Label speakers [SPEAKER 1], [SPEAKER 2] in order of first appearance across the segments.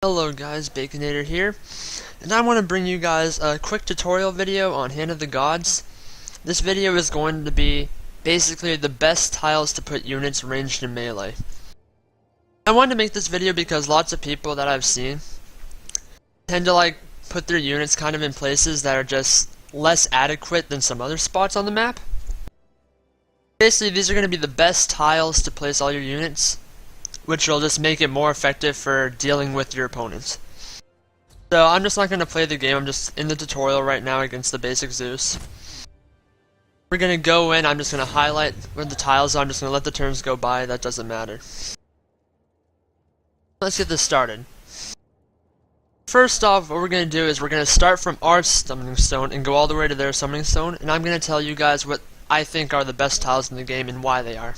[SPEAKER 1] Hello guys, Baconator here, and I want to bring you guys a quick tutorial video on Hand of the Gods. This video is going to be basically the best tiles to put units ranged in melee. I wanted to make this video because lots of people that I've seen tend to put their units kind of in places that are just less adequate than some other spots on the map. Basically, these are going to be the best tiles to place all your units, which will just make it more effective for dealing with your opponents. So I'm just not going to play the game, I'm just in the tutorial right now against the basic Zeus. We're going to go in, I'm just going to highlight where the tiles are, I'm just going to let the turns go by, that doesn't matter. Let's get this started. First off, what we're going to do is we're going to start from our summoning stone and go all the way to their summoning stone, and I'm going to tell you guys what I think are the best tiles in the game and why they are.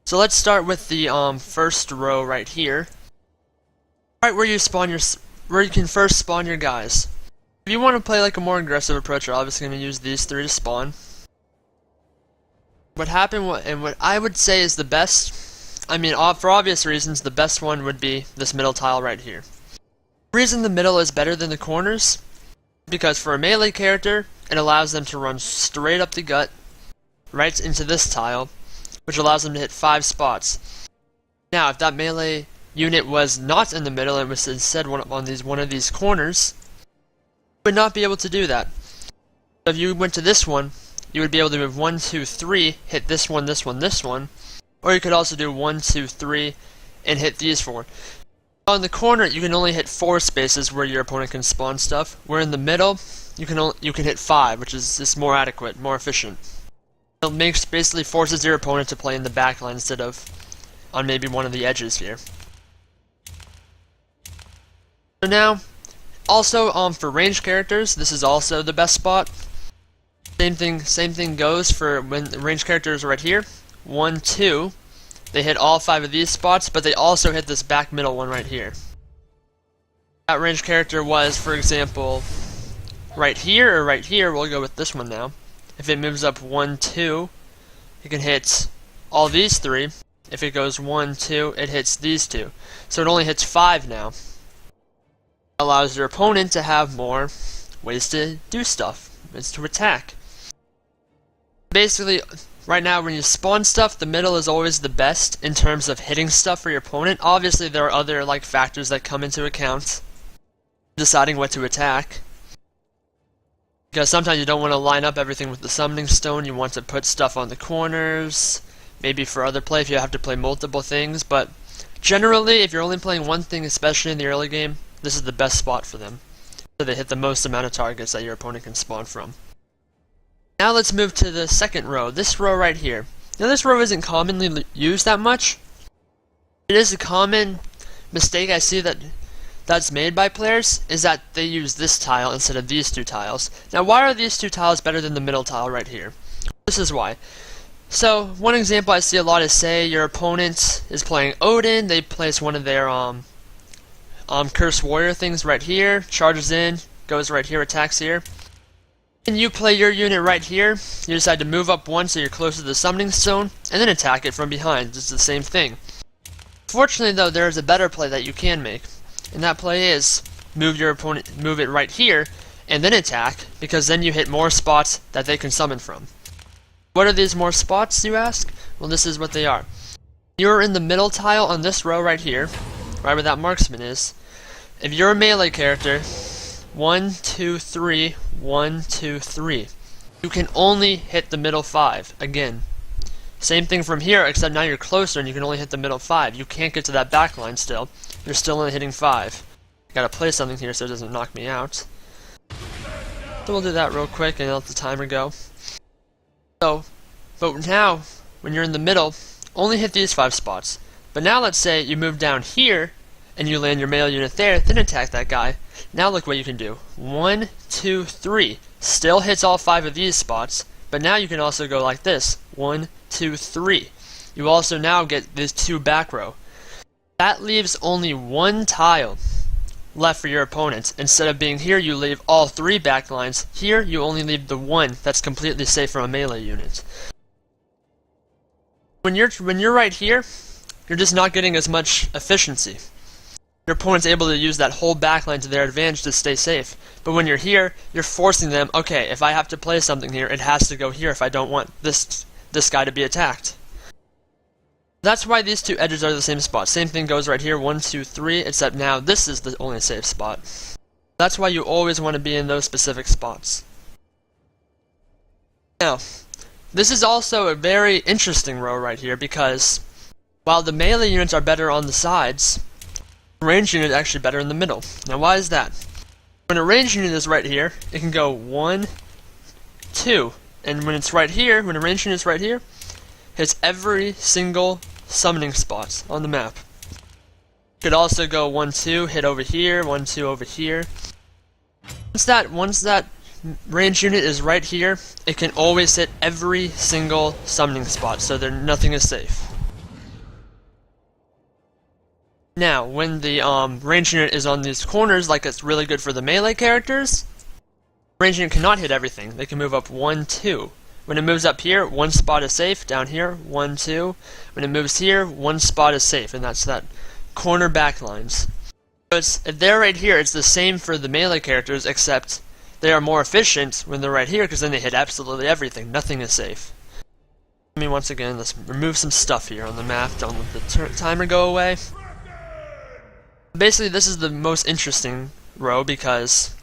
[SPEAKER 1] So let's start with the first row right here. Right where you spawn where you can first spawn your guys. If you want to play like a more aggressive approach, you're obviously going to use these three to spawn. What I would say is the best, for obvious reasons, the best one would be this middle tile right here. The reason the middle is better than the corners, because for a melee character, it allows them to run straight up the gut, right into this tile, which allows them to hit 5 spots. Now, if that melee unit was not in the middle and was instead one of these corners, you would not be able to do that. So if you went to this one, you would be able to move 1, 2, 3, hit this one, this one, this one, or you could also do 1, 2, 3, and hit these 4. On the corner, you can only hit 4 spaces where your opponent can spawn stuff, where in the middle, you can hit 5, which is just more adequate, more efficient. It basically forces your opponent to play in the backline instead of on maybe one of the edges here. So now, also for ranged characters, this is also the best spot. Same thing goes for when the ranged characters are right here. 1, 2, they hit all 5 of these spots, but they also hit this back middle one right here. That ranged character was, for example, right here or right here. We'll go with this one now. If it moves up 1, 2, it can hit all these 3. If it goes 1, 2, it hits these 2. So it only hits 5 now. It allows your opponent to have more ways to do stuff, ways to attack. Basically, right now when you spawn stuff, the middle is always the best in terms of hitting stuff for your opponent. Obviously there are other factors that come into account deciding what to attack. Because sometimes you don't want to line up everything with the summoning stone, you want to put stuff on the corners, maybe for other play if you have to play multiple things, but generally if you're only playing one thing, especially in the early game, this is the best spot for them. So they hit the most amount of targets that your opponent can spawn from. Now let's move to the second row, this row right here. Now this row isn't commonly used that much. It is a common mistake I see that's made by players, is that they use this tile instead of these 2 tiles. Now why are these 2 tiles better than the middle tile right here? This is why. So one example I see a lot is, say your opponent is playing Odin, they place one of their Cursed Warrior things right here, charges in, goes right here, attacks here. And you play your unit right here, you decide to move up 1 so you're closer to the summoning stone, and then attack it from behind. It's the same thing. Fortunately though, there is a better play that you can make. And that play is move it right here, and then attack, because then you hit more spots that they can summon from. What are these more spots, you ask? Well, this is what they are. You're in the middle tile on this row right here, right where that marksman is. If you're a melee character, 1, 2, 3, 1, 2, 3. You can only hit the middle 5, again. Same thing from here, except now you're closer and you can only hit the middle 5. You can't get to that back line still. You're still only hitting 5. Gotta play something here so it doesn't knock me out. So we'll do that real quick and let the timer go. So, but now, when you're in the middle, only hit these 5 spots. But now let's say you move down here, and you land your melee unit there, then attack that guy. Now look what you can do. 1, 2, 3. Still hits all 5 of these spots, but now you can also go like this. 1, 2, 3. You also now get this 2 back row. That leaves only 1 tile left for your opponent. Instead of being here, you leave all 3 back lines. Here, you only leave the 1 that's completely safe from a melee unit. When you're right here, you're just not getting as much efficiency. your opponent's able to use that whole backline to their advantage to stay safe. But when you're here, you're forcing them, okay, if I have to play something here, it has to go here if I don't want this guy to be attacked. That's why these two edges are the same spot. Same thing goes right here, 1, 2, 3, except now this is the only safe spot. That's why you always want to be in those specific spots. Now, this is also a very interesting row right here because while the melee units are better on the sides, the ranged unit is actually better in the middle. Now why is that? When a ranged unit is right here, it can go 1, 2, and when it's right here, when a ranged unit is right here, hits every single summoning spot on the map. Could also go 1, 2, hit over here, 1, 2 over here. Once that ranged unit is right here, it can always hit every single summoning spot, so nothing is safe. Now, when the ranged unit is on these corners, like it's really good for the melee characters, the ranged unit cannot hit everything. They can move up 1, 2. When it moves up here, one spot is safe. Down here, 1, 2. When it moves here, one spot is safe, and that's that corner backlines. So if they're right here, it's the same for the melee characters, except they are more efficient when they're right here, because then they hit absolutely everything. Nothing is safe. Let me once again, let's remove some stuff here on the map. Don't let the timer go away. Basically, this is the most interesting row, because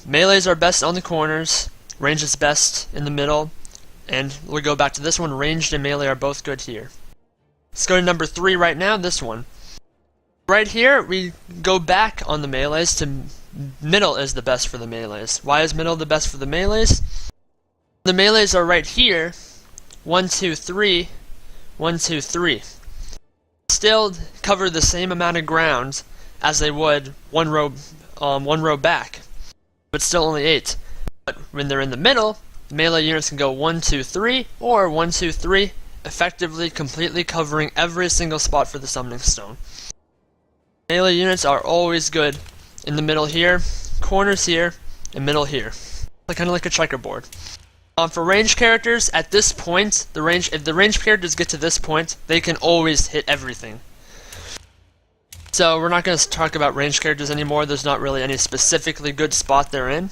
[SPEAKER 1] melees are best on the corners, range is best in the middle, and we'll go back to this one. Ranged and melee are both good here. Let's go to number 3 right now, this one. Right here, we go back on the melees to middle is the best for the melees. Why is middle the best for the melees? The melees are right here, 1, 2, 3, 1, 2, 3. Still cover the same amount of ground as they would one row back, but still only 8. But when they're in the middle, melee units can go 1, 2, 3, or 1, 2, 3, effectively completely covering every single spot for the summoning stone. Melee units are always good in the middle here, corners here, and middle here. Kind of like a checkerboard. For ranged characters, at this point, if the ranged characters get to this point, they can always hit everything. So we're not going to talk about ranged characters anymore. There's not really any specifically good spot they're in.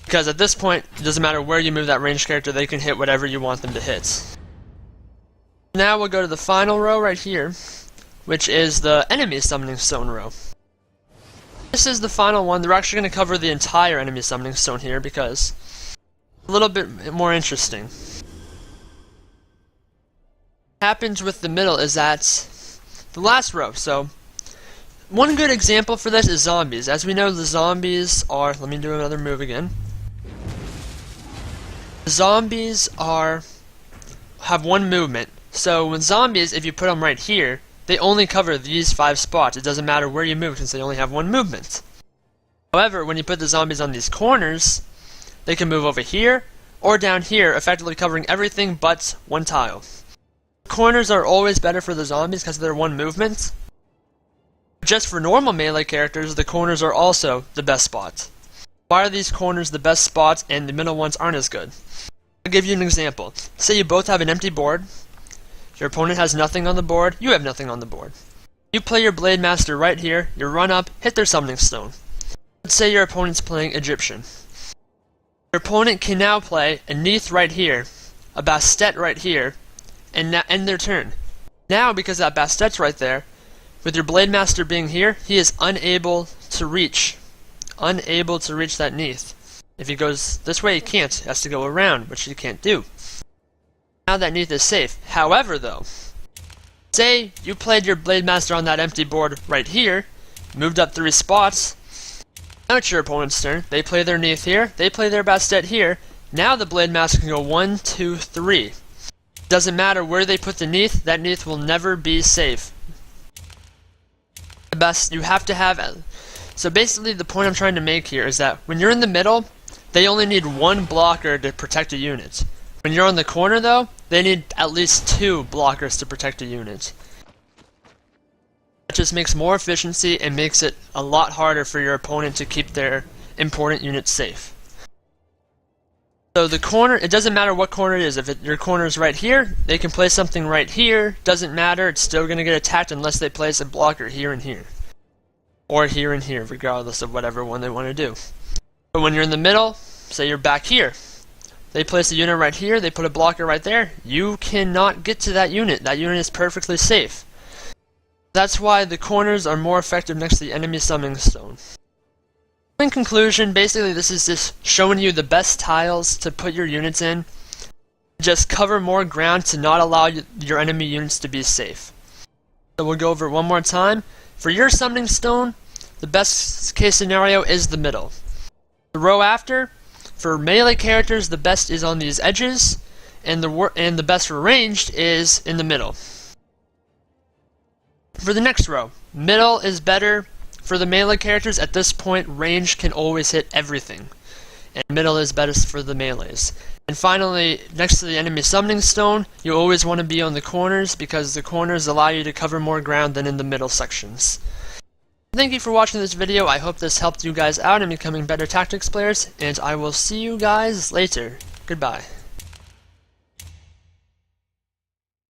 [SPEAKER 1] Because at this point, it doesn't matter where you move that ranged character, they can hit whatever you want them to hit. Now we'll go to the final row right here, which is the enemy summoning stone row. This is the final one. They're actually going to cover the entire enemy summoning stone here because it's a little bit more interesting. What happens with the middle is that the last row. So one good example for this is zombies. As we know, the zombies are, let me do another move again. Zombies have one movement. So when zombies, if you put them right here, they only cover these 5 spots. It doesn't matter where you move since they only have one movement. However, when you put the zombies on these corners, they can move over here or down here, effectively covering everything but one tile. Corners are always better for the zombies because they're one movement. Just for normal melee characters, the corners are also the best spot. Why are these corners the best spots and the middle ones aren't as good? I'll give you an example. Say you both have an empty board. Your opponent has nothing on the board, you have nothing on the board. You play your Blade Master right here, you run up, hit their summoning stone. Let's say your opponent's playing Egyptian. Your opponent can now play a Neith right here, a Bastet right here, and end their turn. Now, because that Bastet's right there, with your Blade Master being here, he is unable to reach that Neith. If he goes this way, he can't. He has to go around, which he can't do. Now that Neith is safe. However, though, say you played your Blade Master on that empty board right here, moved up 3 spots. Now it's your opponent's turn. They play their Neith here. They play their Bastet here. Now the Blade Master can go 1, 2, 3. Doesn't matter where they put the Neith. That Neith will never be safe. The best you have to have. So basically, the point I'm trying to make here is that when you're in the middle, they only need 1 blocker to protect a unit. When you're on the corner, though, they need at least 2 blockers to protect a unit. That just makes more efficiency and makes it a lot harder for your opponent to keep their important units safe. So the corner, it doesn't matter what corner it is. If your corner is right here, they can place something right here. Doesn't matter, it's still going to get attacked unless they place a blocker here and here. or here and here, regardless of whatever one they want to do. But when you're in the middle, say you're back here, they place a unit right here, they put a blocker right there, you cannot get to that unit. That unit is perfectly safe. That's why the corners are more effective next to the enemy summoning stone. In conclusion, basically this is just showing you the best tiles to put your units in. Just cover more ground to not allow your enemy units to be safe. So we'll go over it one more time. For your summoning stone, the best case scenario is the middle. The row after, for melee characters, the best is on these edges, and the best for ranged is in the middle. For the next row, middle is better for the melee characters. At this point, range can always hit everything, and middle is best for the melees. And finally, next to the enemy summoning stone, you always want to be on the corners because the corners allow you to cover more ground than in the middle sections. Thank you for watching this video. I hope this helped you guys out in becoming better tactics players, and I will see you guys later. Goodbye.